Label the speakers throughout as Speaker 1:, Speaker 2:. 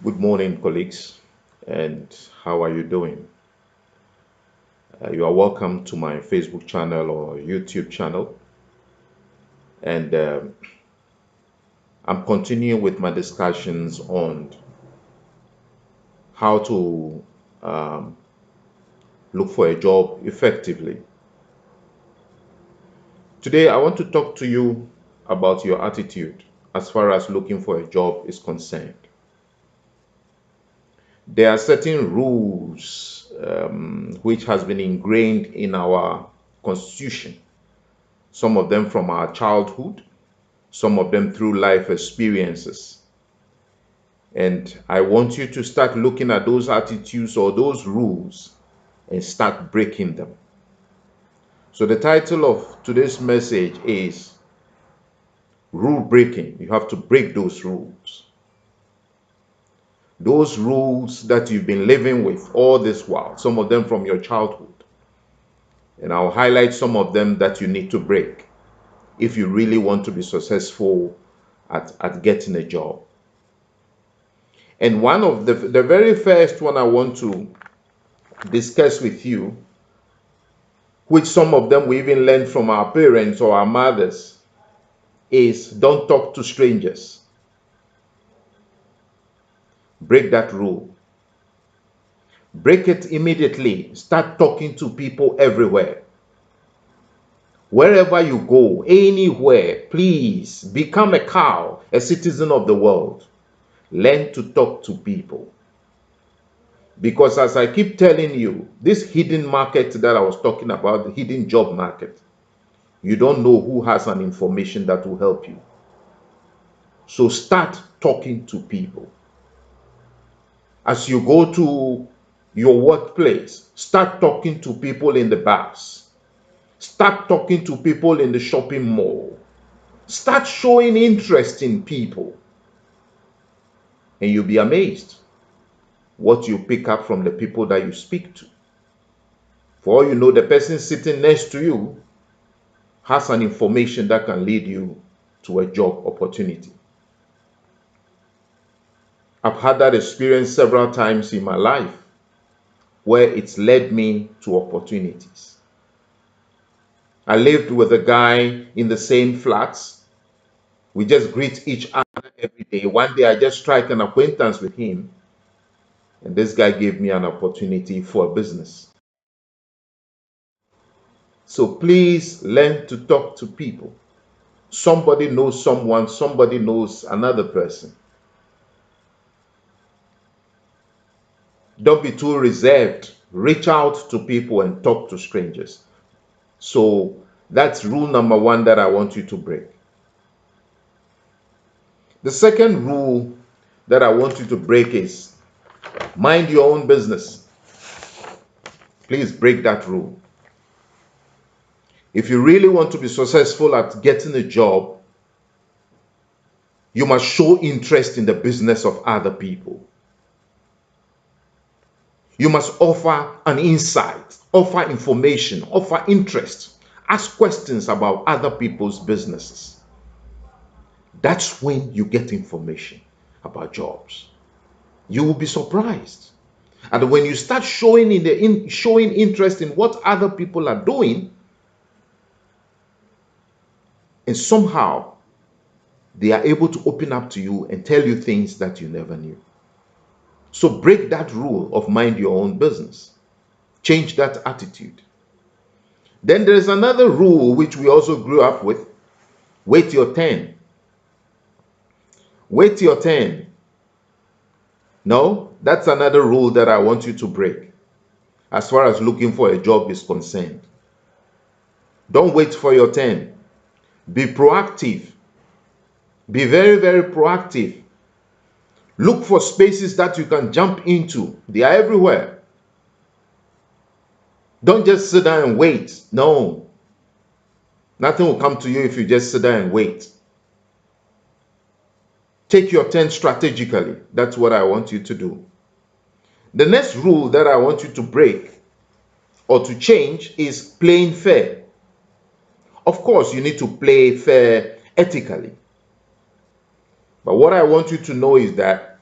Speaker 1: Good morning, colleagues, and how are you doing? You are welcome to my Facebook channel or YouTube channel, and I'm continuing with my discussions on how to um, look for a job effectively. Today, I want to talk to you about your attitude as far as looking for a job is concerned. There are certain rules which has been ingrained in our constitution, some of them from our childhood, some of them through life experiences. And I want you to start looking at those attitudes or those rules and start breaking them. So, the title of today's message is Rule Breaking. You have to break those rules. Those rules that you've been living with all this while, some of them from your childhood. And I'll highlight some of them that you need to break if you really want to be successful at getting a job. And one of the very first one I want to discuss with you, which some of them we even learned from our parents or our mothers, is don't talk to strangers. Break that rule. Break it immediately. Start talking to people everywhere. Wherever you go, anywhere, please become a cow, a citizen of the world. Learn to talk to people. Because as I keep telling you, this hidden market that I was talking about, the hidden job market, you don't know who has an information that will help you. So start talking to people. As you go to your workplace, start talking to people in the bars. Start talking to people in the shopping mall. Start showing interest in people. And you'll be amazed what you pick up from the people that you speak to. For all you know, the person sitting next to you has an information that can lead you to a job opportunity. I've had that experience several times in my life where it's led me to opportunities. I lived with a guy in the same flats. We just greet each other every day. One day I just strike an acquaintance with him, and this guy gave me an opportunity for a business. So please learn to talk to people. Somebody knows someone, somebody knows another person. Don't be too reserved. Reach out to people and talk to strangers. So that's rule number one that I want you to break. The second rule that I want you to break is mind your own business. Please break that rule. If you really want to be successful at getting a job, you must show interest in the business of other people. You must offer an insight, offer information, offer interest, ask questions about other people's businesses. That's when you get information about jobs. You will be surprised. And when you start showing showing interest in what other people are doing, and somehow they are able to open up to you and tell you things that you never knew. So break that rule of mind your own business. Change that attitude. Then there is another rule which we also grew up with. Wait your turn. Wait your turn. No, that's another rule that I want you to break as far as looking for a job is concerned. Don't wait for your turn. Be proactive. Be very, very proactive. Look for spaces that you can jump into. They are everywhere. Don't just sit down and wait. No. Nothing will come to you if you just sit down and wait. Take your turn strategically. That's what I want you to do. The next rule that I want you to break or to change is playing fair. Of course, you need to play fair ethically. But what I want you to know is that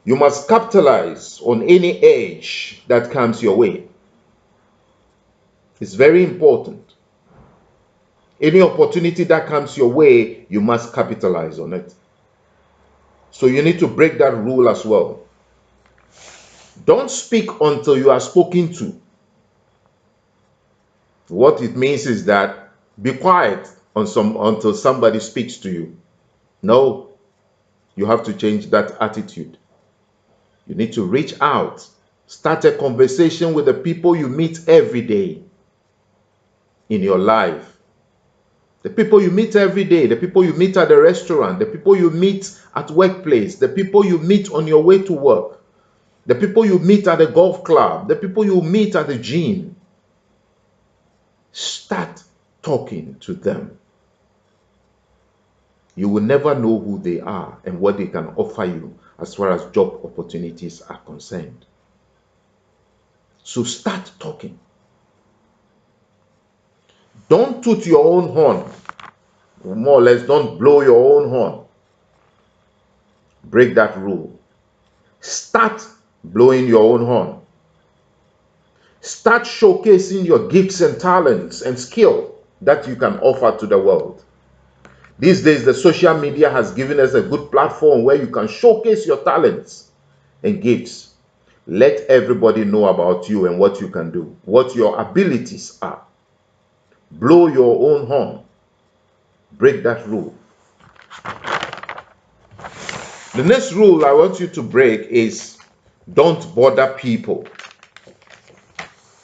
Speaker 1: You must capitalize on any edge that comes your way. It's very important. Any opportunity that comes your way, you must capitalize on it. So you need to break that rule as well. Don't speak until you are spoken to. What it means is that be quiet until somebody speaks to you. No, you have to change that attitude. You need to reach out, start a conversation with the people you meet every day in your life. The people you meet every day, the people you meet at the restaurant, the people you meet at workplace, the people you meet on your way to work, the people you meet at the golf club, the people you meet at the gym. Start talking to them. You will never know who they are and what they can offer you as far as job opportunities are concerned. So start talking. Don't toot your own horn. More or less, don't blow your own horn. Break that rule. Start blowing your own horn. Start showcasing your gifts and talents and skill that you can offer to the world. These days, the social media has given us a good platform where you can showcase your talents and gifts. Let everybody know about you and what you can do, what your abilities are. Blow your own horn. Break that rule. The next rule I want you to break is don't bother people.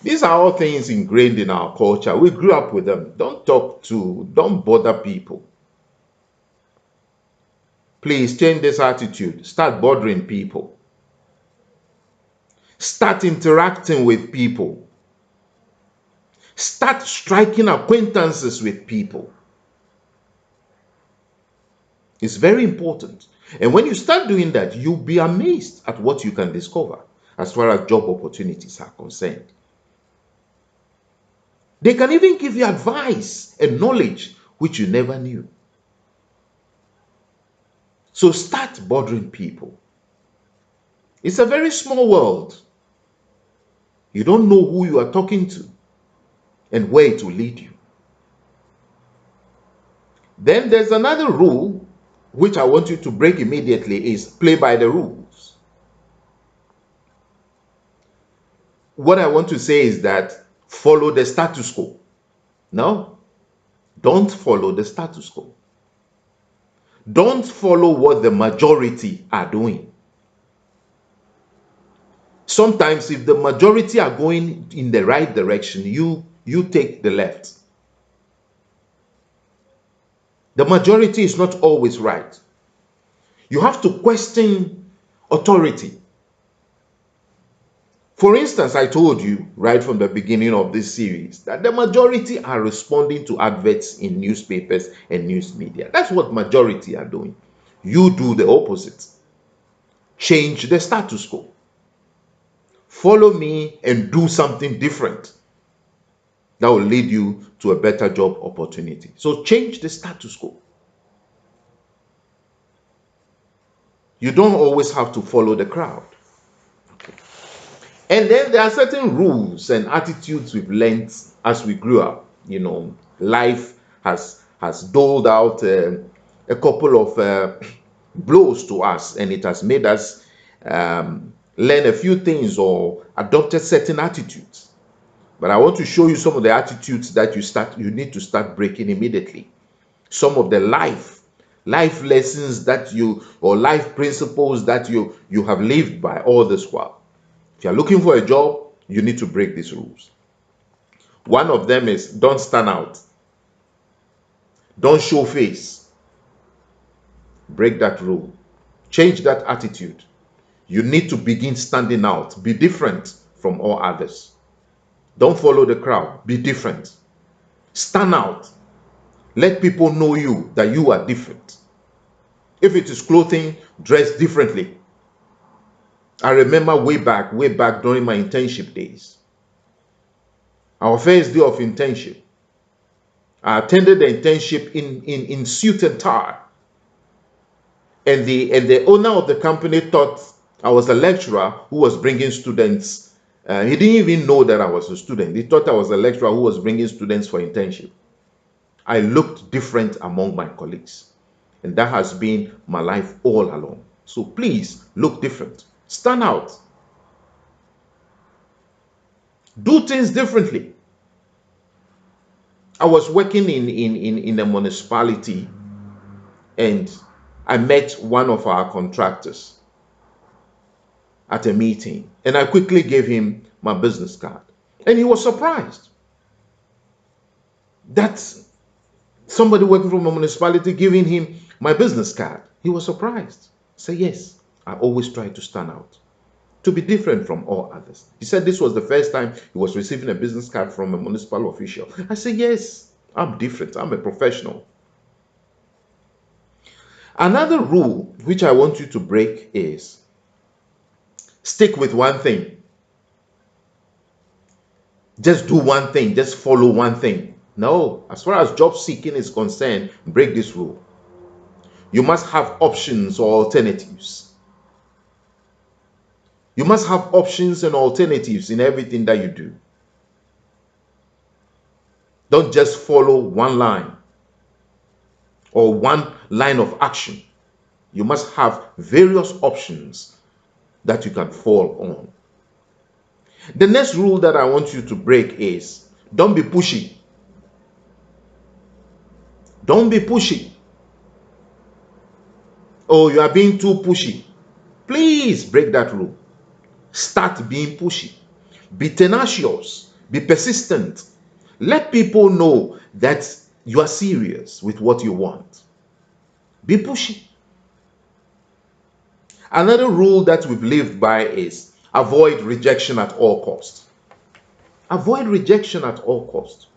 Speaker 1: These are all things ingrained in our culture. We grew up with them. Don't bother people. Please change this attitude. Start bothering people. Start interacting with people. Start striking acquaintances with people. It's very important. And when you start doing that, you'll be amazed at what you can discover as far as job opportunities are concerned. They can even give you advice and knowledge which you never knew. So start bothering people. It's a very small world. You don't know who you are talking to and where it will lead you. Then there's another rule which I want you to break immediately is play by the rules. What I want to say is that follow the status quo. No, don't follow the status quo. Don't follow what the majority are doing. Sometimes if the majority are going in the right direction, you take the left. The majority is not always right. You have to question authority. For instance, I told you right from the beginning of this series that the majority are responding to adverts in newspapers and news media. That's what majority are doing. You do the opposite. Change the status quo. Follow me and do something different that will lead you to a better job opportunity. So change the status quo. You don't always have to follow the crowd. Okay. And then there are certain rules and attitudes we've learned as we grew up. You know, life has doled out a couple of blows to us, and it has made us learn a few things or adopted certain attitudes. But I want to show you some of the attitudes that you need to start breaking immediately. Some of the life lessons that or life principles that you have lived by all this while. If you're looking for a job, you need to break these rules. One of them is don't stand out. Don't show face. Break that rule. Change that attitude. You need to begin standing out. Be different from all others. Don't follow the crowd. Be different. Stand out. Let people know you, that you are different. If it is clothing, dress differently. I remember way back during my internship days. Our first day of internship, I attended the internship in suit and tie. And the owner of the company thought I was a lecturer who was bringing students. He didn't even know that I was a student. He thought I was a lecturer who was bringing students for internship. I looked different among my colleagues. And that has been my life all along. So please look different. Stand out. Do things differently. I was working in a municipality, and I met one of our contractors at a meeting, and I quickly gave him my business card. And he was surprised that somebody working from a municipality giving him my business card. He was surprised. Say, yes, I always try to stand out, to be different from all others. He said this was the first time he was receiving a business card from a municipal official. I said, yes, I'm different. I'm a professional. Another rule which I want you to break is stick with one thing. Just do one thing. Just follow one thing. No, as far as job seeking is concerned, break this rule. You must have options or alternatives. You must have options and alternatives in everything that you do. Don't just follow one line or one line of action. You must have various options that you can fall on. The next rule that I want you to break is don't be pushy. Don't be pushy. Oh, you are being too pushy. Please break that rule. Start being pushy. Be tenacious. Be persistent. Let people know that you are serious with what you want. Be pushy. Another rule that we've lived by is avoid rejection at all costs. Avoid rejection at all costs.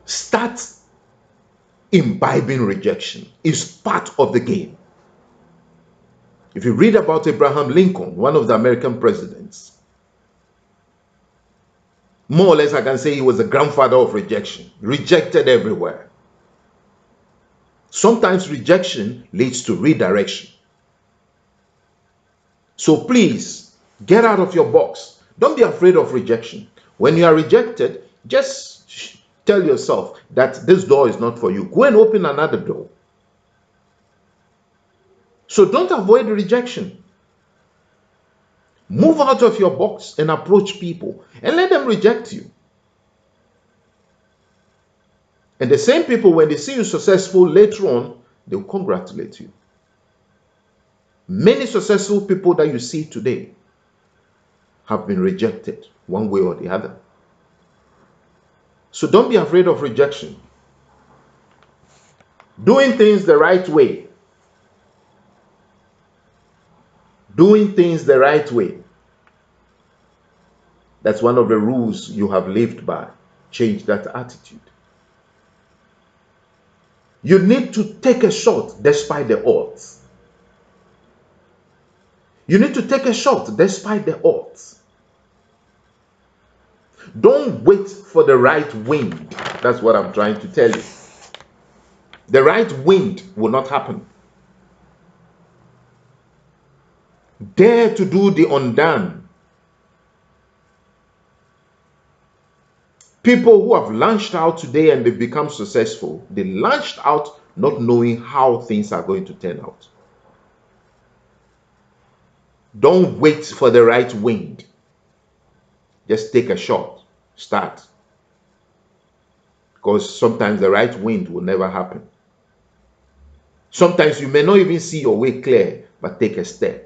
Speaker 1: Start imbibing rejection. It's part of the game. If you read about Abraham Lincoln, one of the American presidents, more or less I can say he was the grandfather of rejection. Rejected everywhere. Sometimes rejection leads to redirection. So please, get out of your box. Don't be afraid of rejection. When you are rejected, just tell yourself that this door is not for you. Go and open another door. So don't avoid rejection. Move out of your box and approach people and let them reject you. And the same people, when they see you successful later on, they'll congratulate you. Many successful people that you see today have been rejected one way or the other. So don't be afraid of rejection. Doing things the right way. Doing things the right way. That's one of the rules you have lived by. Change that attitude. You need to take a shot despite the odds. You need to take a shot despite the odds. Don't wait for the right wind. That's what I'm trying to tell you. The right wind will not happen. Dare to do the undone. People who have launched out today and they've become successful, they launched out not knowing how things are going to turn out. Don't wait for the right wind. Just take a shot. Start. Because sometimes the right wind will never happen. Sometimes you may not even see your way clear, but take a step.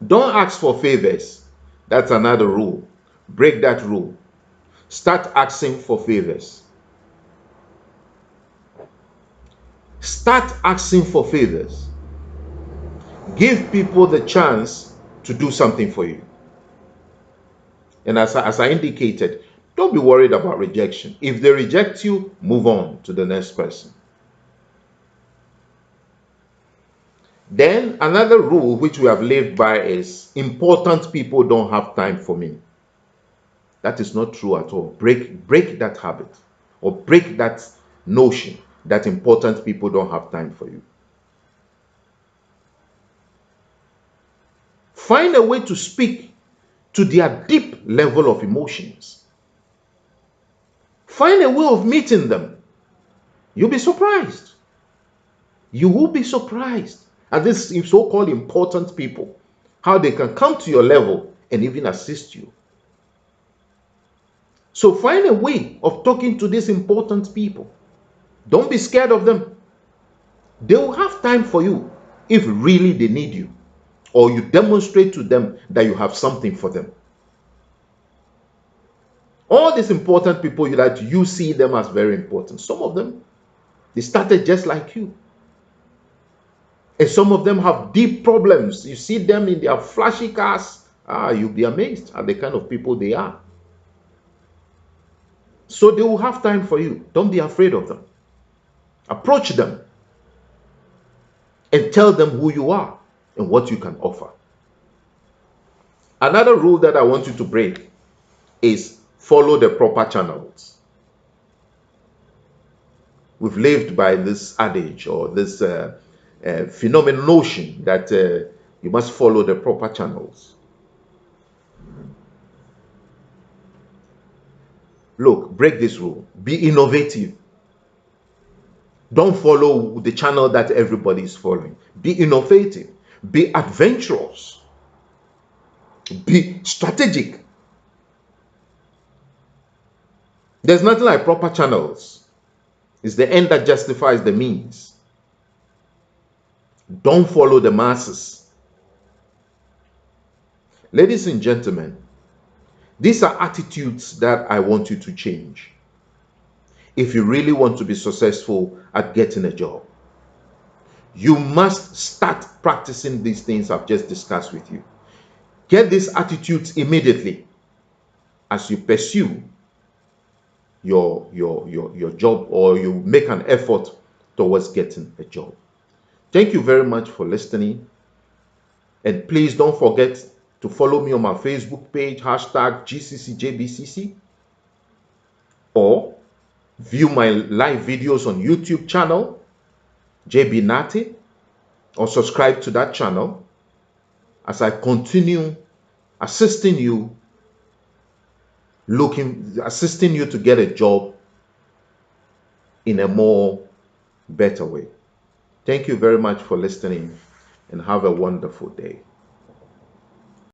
Speaker 1: Don't ask for favors. That's another rule. Break that rule. Start asking for favors. Start asking for favors. Give people the chance to do something for you. And as I indicated, don't be worried about rejection. If they reject you, move on to the next person. Then another rule which we have lived by is important people don't have time for me. That is not true at all. Break that habit or break that notion that important people don't have time for you. Find a way to speak to their deep level of emotions. Find a way of meeting them. You'll be surprised. You will be surprised at these so-called important people, how they can come to your level and even assist you. So find a way of talking to these important people. Don't be scared of them. They will have time for you if really they need you, or you demonstrate to them that you have something for them. All these important people that you see them as very important, some of them, they started just like you. And some of them have deep problems. You see them in their flashy cars. You'll be amazed at the kind of people they are. So they will have time for you. Don't be afraid of them. Approach them and tell them who you are and what you can offer. Another rule that I want you to break is follow the proper channels. We've lived by this adage or this phenomenon notion that you must follow the proper channels. Look, break this rule. Be innovative. Don't follow the channel that everybody is following. Be innovative. Be adventurous. Be strategic. There's nothing like proper channels. It's the end that justifies the means. Don't follow the masses. Ladies and gentlemen, these are attitudes that I want you to change if you really want to be successful at getting a job. You must start practicing these things I've just discussed with you. Get these attitudes immediately as you pursue your job, or you make an effort towards getting a job. Thank you very much for listening. And please don't forget to follow me on my Facebook page, #GCCJBCC, or view my live videos on YouTube channel, JB Nati, or subscribe to that channel as I continue assisting you to get a job in a more better way. Thank you very much for listening and have a wonderful day.